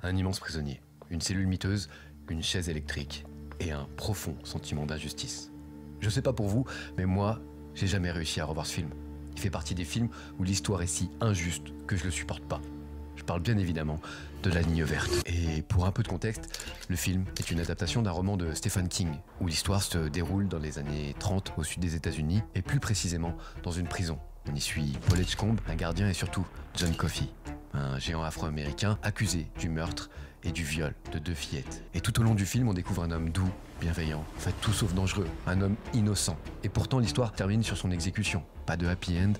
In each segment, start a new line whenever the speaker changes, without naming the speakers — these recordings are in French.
Un immense prisonnier, une cellule miteuse, une chaise électrique et un profond sentiment d'injustice. Je sais pas pour vous, mais moi, j'ai jamais réussi à revoir ce film. Il fait partie des films où l'histoire est si injuste que je le supporte pas. Je parle bien évidemment de La Ligne verte. Et pour un peu de contexte, le film est une adaptation d'un roman de Stephen King, où l'histoire se déroule dans les années 30 au sud des États-Unis, et plus précisément dans une prison. On y suit Paul Edgecombe, un gardien, et surtout John Coffey, un géant afro-américain accusé du meurtre et du viol de 2 fillettes. Et tout au long du film, on découvre un homme doux, bienveillant, en fait tout sauf dangereux, un homme innocent. Et pourtant l'histoire termine sur son exécution. Pas de happy end,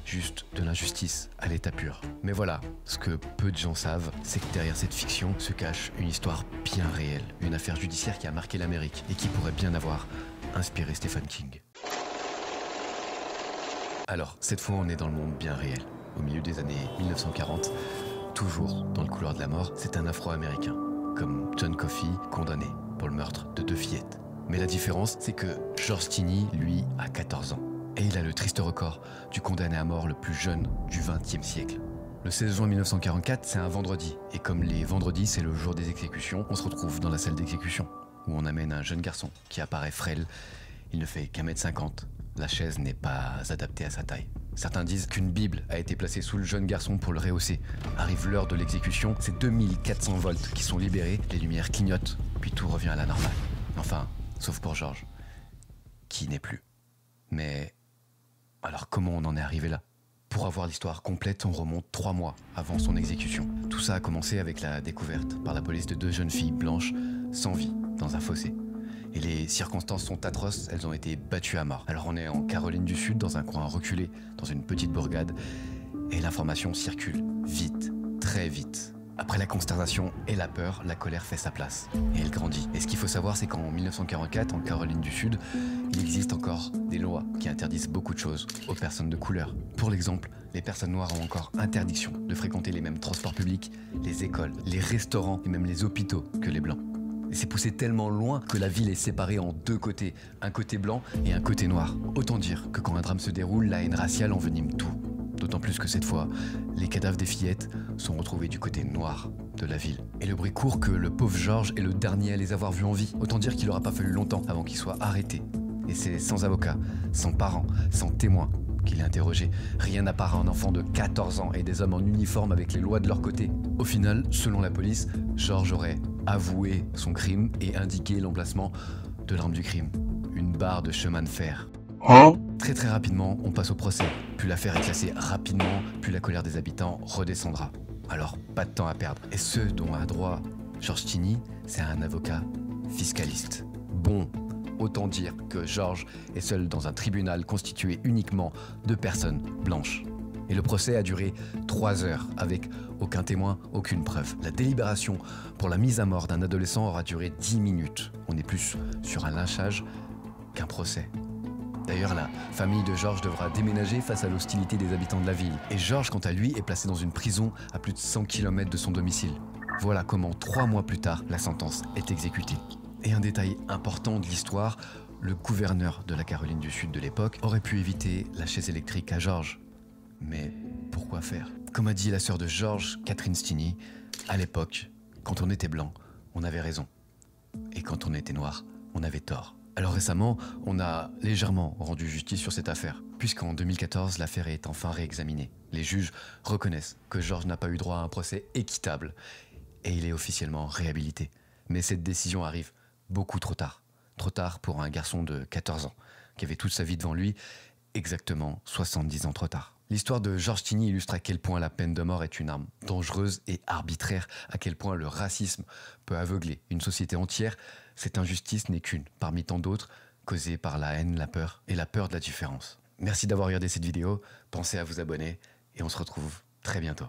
juste de l'injustice à l'état pur. Mais voilà, ce que peu de gens savent, c'est que derrière cette fiction se cache une histoire bien réelle, une affaire judiciaire qui a marqué l'Amérique et qui pourrait bien avoir inspiré Stephen King. Alors, cette fois on est dans le monde bien réel. Au milieu des années 1940, toujours dans le couloir de la mort, c'est un Afro-Américain, comme John Coffey, condamné pour le meurtre de 2 fillettes. Mais la différence, c'est que George Tinney, lui, a 14 ans. Et il a le triste record du condamné à mort le plus jeune du XXe siècle. Le 16 juin 1944, c'est un vendredi. Et comme les vendredis, c'est le jour des exécutions, on se retrouve dans la salle d'exécution, où on amène un jeune garçon qui apparaît frêle. Il ne fait qu'1m50. La chaise n'est pas adaptée à sa taille. Certains disent qu'une Bible a été placée sous le jeune garçon pour le rehausser. Arrive l'heure de l'exécution, c'est 2400 volts qui sont libérés, les lumières clignotent, puis tout revient à la normale. Enfin, sauf pour George, qui n'est plus. Mais alors comment on en est arrivé là? Pour avoir l'histoire complète, on remonte 3 mois avant son exécution. Tout ça a commencé avec la découverte par la police de 2 jeunes filles blanches sans vie dans un fossé. Et les circonstances sont atroces, elles ont été battues à mort. Alors on est en Caroline du Sud, dans un coin reculé, dans une petite bourgade, et l'information circule vite, très vite. Après la consternation et la peur, la colère fait sa place, et elle grandit. Et ce qu'il faut savoir, c'est qu'en 1944, en Caroline du Sud, il existe encore des lois qui interdisent beaucoup de choses aux personnes de couleur. Pour l'exemple, les personnes noires ont encore interdiction de fréquenter les mêmes transports publics, les écoles, les restaurants et même les hôpitaux que les blancs. Et c'est poussé tellement loin que la ville est séparée en 2 côtés, un côté blanc et un côté noir. Autant dire que quand un drame se déroule, la haine raciale envenime tout. D'autant plus que cette fois, les cadavres des fillettes sont retrouvés du côté noir de la ville. Et le bruit court que le pauvre George est le dernier à les avoir vus en vie. Autant dire qu'il n'aura pas fallu longtemps avant qu'il soit arrêté. Et c'est sans avocat, sans parents, sans témoins qu'il est interrogé. Rien à part un enfant de 14 ans et des hommes en uniforme avec les lois de leur côté. Au final, selon la police, George aurait avoué son crime et indiqué l'emplacement de l'arme du crime. Une barre de chemin de fer. Très rapidement, on passe au procès. Plus l'affaire est classée rapidement, plus la colère des habitants redescendra. Alors, pas de temps à perdre. Et ce dont a droit George Tinney, c'est un avocat fiscaliste. Bon, autant dire que George est seul dans un tribunal constitué uniquement de personnes blanches. Et le procès a duré 3 heures, avec aucun témoin, aucune preuve. La délibération pour la mise à mort d'un adolescent aura duré 10 minutes. On est plus sur un lynchage qu'un procès. D'ailleurs, la famille de George devra déménager face à l'hostilité des habitants de la ville. Et George, quant à lui, est placé dans une prison à plus de 100 km de son domicile. Voilà comment 3 mois plus tard, la sentence est exécutée. Et un détail important de l'histoire, le gouverneur de la Caroline du Sud de l'époque aurait pu éviter la chaise électrique à George. Mais pourquoi faire? Comme a dit la sœur de George, Catherine Stinney, à l'époque, quand on était blanc, on avait raison. Et quand on était noir, on avait tort. Alors récemment, on a légèrement rendu justice sur cette affaire, puisqu'en 2014, l'affaire est enfin réexaminée. Les juges reconnaissent que George n'a pas eu droit à un procès équitable, et il est officiellement réhabilité. Mais cette décision arrive beaucoup trop tard. Trop tard pour un garçon de 14 ans, qui avait toute sa vie devant lui, exactement 70 ans trop tard. L'histoire de George Tinney illustre à quel point la peine de mort est une arme dangereuse et arbitraire, à quel point le racisme peut aveugler une société entière. Cette injustice n'est qu'une parmi tant d'autres, causée par la haine, la peur et la peur de la différence. Merci d'avoir regardé cette vidéo, pensez à vous abonner et on se retrouve très bientôt.